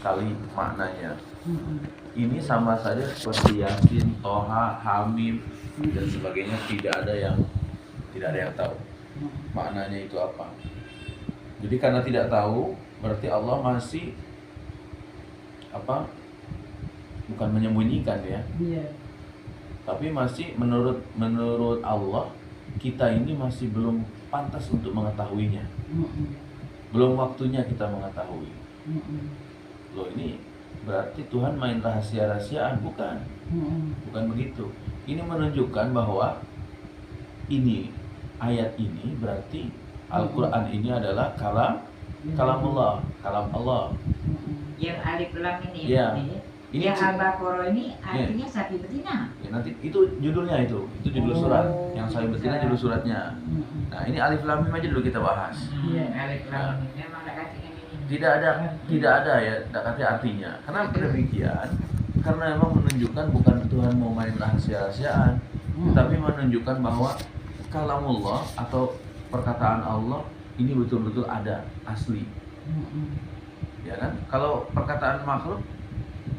sekali maknanya. Ini sama saja seperti Yasin, Toha, Hamim dan sebagainya, tidak ada yang tahu maknanya itu apa. Jadi karena tidak tahu, berarti Allah masih bukan menyembunyikan ya. Tapi masih menurut Allah, kita ini masih belum pantas untuk mengetahuinya. Belum waktunya kita mengetahui. Loh, ini berarti Tuhan main rahasia-rahasiaan? Bukan begitu. Ini menunjukkan bahwa ayat ini berarti Al-Quran ini adalah kalam Allah. Yang alif lam ini. Ya. Ini yang Al-Baqarah ini artinya sapi betina. Ya, nanti itu judulnya itu judul surat. Yang sapi betina judul suratnya. Nah, ini alif lam mim aja dulu kita bahas. Alif lam mim memang ada artinya ini. Tidak ada ya, tidak kata artinya. Kenapa demikian? Karena memang menunjukkan bukan Tuhan mau main rahasia-rahasiaan, tapi menunjukkan bahwa kalamullah atau perkataan Allah ini betul-betul ada, asli. Ya kan? Kalau perkataan makhluk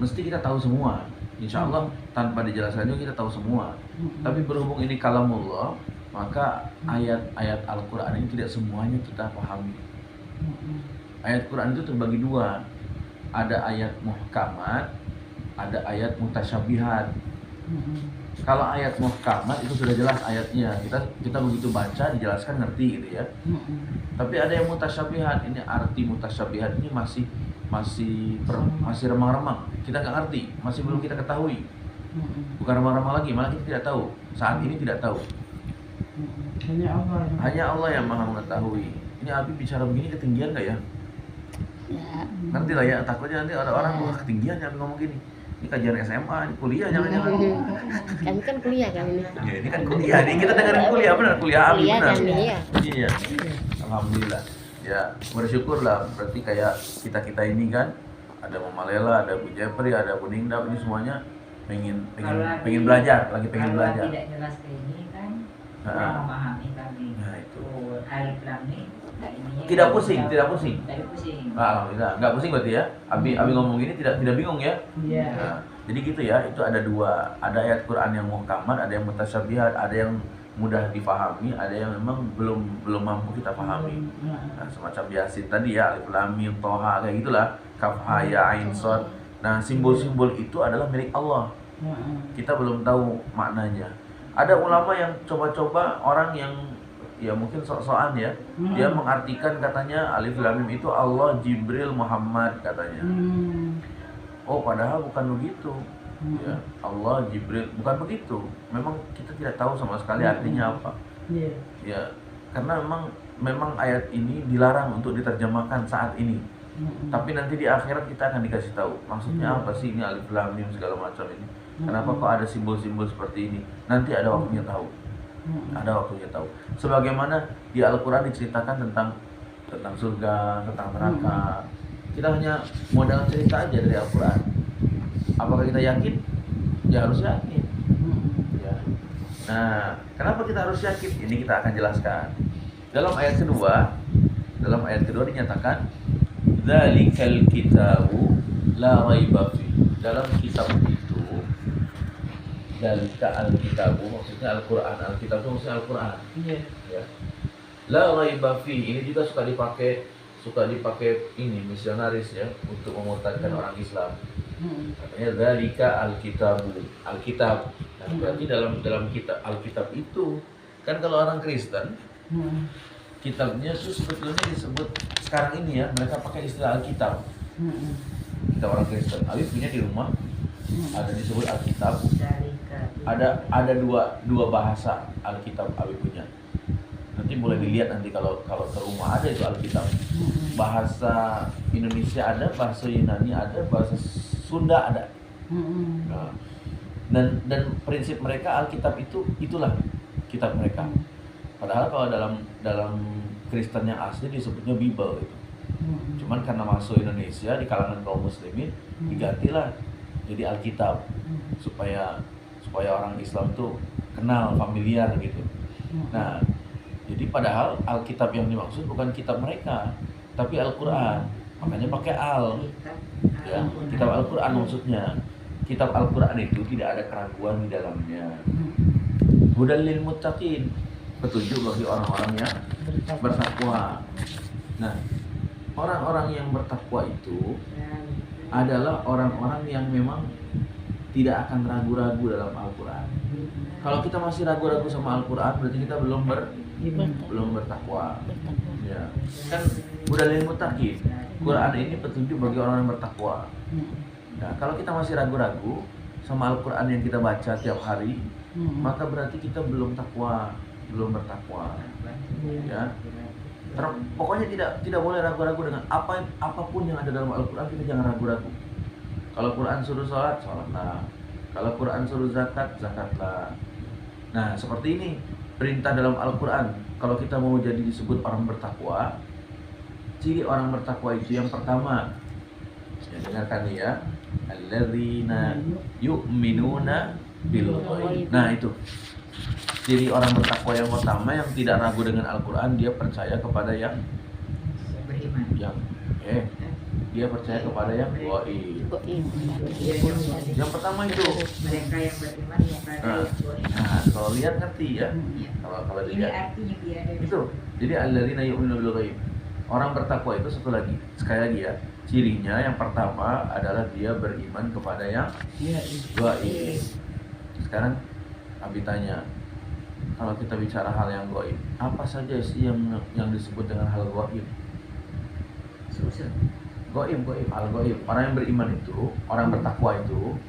mesti kita tahu semua. Insya Allah tanpa dijelaskan juga kita tahu semua. Tapi berhubung ini kalamullah, maka ayat-ayat Al-Quran ini tidak semuanya kita pahami. Ayat Quran itu terbagi dua. Ada ayat muhkamat, ada ayat mutasyabihat. Kalau ayat muhkamat itu sudah jelas ayatnya. Kita begitu baca dijelaskan ngerti gitu ya. Tapi ada yang mutasyabihat. Ini arti mutasyabihat ini masih remang-remang. Kita nggak ngerti, masih belum kita ketahui. Bukan remang-remang lagi, malah kita tidak tahu. Saat ini tidak tahu. Hanya Allah yang maha mengetahui. Ini Abi bicara begini ketinggian nggak ya? Ya. Ngerti lah ya, takutnya nanti ada orang wah ketinggian Abi ngomong gini. Ini kajian SMA, ini kuliah jangan-jangan. Kami kan kuliah kan ini. Ya, ini kan kuliah, ini kita dengerin kuliah benar, kuliah Abi benar. Iya. Alhamdulillah. Ya, bersyukurlah. Berarti kayak kita ini kan ada Mama Lela, ada Bu Jepri, ada Bu Ningda, ini semuanya pengen belajar, lagi pengen belajar. Kalau tidak jelas kayak ini kan kurang memahami kami. Nah, itu. Alif lam ini Tidak pusing. Alhamdulillah, nggak pusing berarti ya. Abi ngomong gini tidak bingung ya. Iya. Nah, jadi gitu ya, itu ada dua. Ada ayat Quran yang muhkamat, ada yang mutasyabihat, ada yang mudah dipahami, ada yang memang belum mampu kita pahami. Nah, semacam Yasin tadi ya, alif lam mim toha kayak gitulah, kaf ha ya ain shad. Nah, simbol-simbol itu adalah milik Allah. Kita belum tahu maknanya. Ada ulama yang coba-coba, orang yang ya mungkin sok-sokan ya, dia mengartikan katanya alif lam mim itu Allah, Jibril, Muhammad katanya. Oh, padahal bukan begitu. Ya, Allah, Jibril, bukan begitu. Memang kita tidak tahu sama sekali artinya apa. Ya, karena memang ayat ini dilarang untuk diterjemahkan saat ini. Tapi nanti di akhirat kita akan dikasih tahu maksudnya apa sih ini alif lam mim segala macam ini. Kenapa kok ada simbol-simbol seperti ini? Nanti ada waktunya tahu. Ada waktunya tahu. Sebagaimana di Al-Quran diceritakan tentang surga, tentang neraka. Kita hanya modal cerita aja dari Al-Quran. Apakah kita yakin? Ya harus yakin. Ya. Nah, kenapa kita harus yakin? Ini kita akan jelaskan. Dalam ayat kedua dinyatakan dzalikal kitabu la raiba fi. Dalam kitab itu, dzalika al-kitabu maksudnya Al-Qur'an. Al-kitab itu maksudnya Al-Qur'an. Iya. Ya. La raiba fi ini juga suka dipakai ini misionaris ya untuk memurtadkan orang Islam. Katanya dzalika al-kitabu, Alkitab. Nah, berarti dalam kitab Alkitab itu kan kalau orang Kristen kitabnya itu sebetulnya disebut sekarang ini ya, mereka pakai istilah Alkitab. Kita orang Kristen, Abi punya di rumah ada disebut Alkitab. Ada dua bahasa Alkitab Abi punya. Nanti boleh dilihat nanti kalau ke rumah ada itu Alkitab. Bahasa Indonesia ada, bahasa Yunani ada, bahasa Sunda ada. Nah, dan prinsip mereka Alkitab itulah kitab mereka. Padahal kalau dalam Kristen yang asli disebutnya Bible itu. Cuman karena masuk Indonesia di kalangan kaum muslimin digantilah jadi Alkitab supaya orang Islam tuh kenal, familiar gitu. Nah, jadi padahal Alkitab yang dimaksud bukan kitab mereka, tapi Al-Quran. Makanya pakai al, ya. Kitab Al-Quran maksudnya. Kitab Al-Quran itu tidak ada keraguan di dalamnya. Hudal lil muttaqin, petunjuk bagi orang-orang yang bertakwa. Nah, orang-orang yang bertakwa itu adalah orang-orang yang memang tidak akan ragu-ragu dalam Al-Quran. Kalau kita masih ragu-ragu sama Al-Quran, berarti kita belum bertakwa. Ya. Kan hudal lil muttaqin. Quran ini petunjuk bagi orang yang bertakwa. Nah, kalau kita masih ragu-ragu sama Al-Quran yang kita baca tiap hari, maka berarti kita belum takwa, belum bertakwa. Ya. Pokoknya tidak boleh ragu-ragu dengan apapun yang ada dalam Al-Quran. Kita jangan ragu-ragu. Kalau Quran suruh sholat, sholatlah. Kalau Quran suruh zakat, zakatlah. Nah, seperti ini perintah dalam Al-Quran. Kalau kita mau jadi disebut orang bertakwa, ciri orang bertakwa itu yang pertama, ya dengarkan ya, alladzina yu'minuna bil ghaib. Nah, itu ciri orang bertakwa yang pertama, yang tidak ragu dengan Al-Quran. Dia percaya kepada yang beriman. Dia percaya kepada yang ghaib. Yang pertama itu. Mereka yang beriman kepada yang ghaib. Nah, kalau lihat ngerti ya. Kalau Ini dilihat artinya biar itu. Jadi alladzina yu'minuna bil ghaib. Orang bertakwa itu sekali lagi ya, cirinya yang pertama adalah dia beriman kepada yang gaib. Sekarang Abi tanya, kalau kita bicara hal yang gaib, apa saja sih yang disebut dengan hal gaib? Gaib, hal gaib. Orang yang beriman itu, orang bertakwa itu,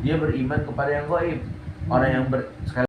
dia beriman kepada yang gaib. Orang yang sekali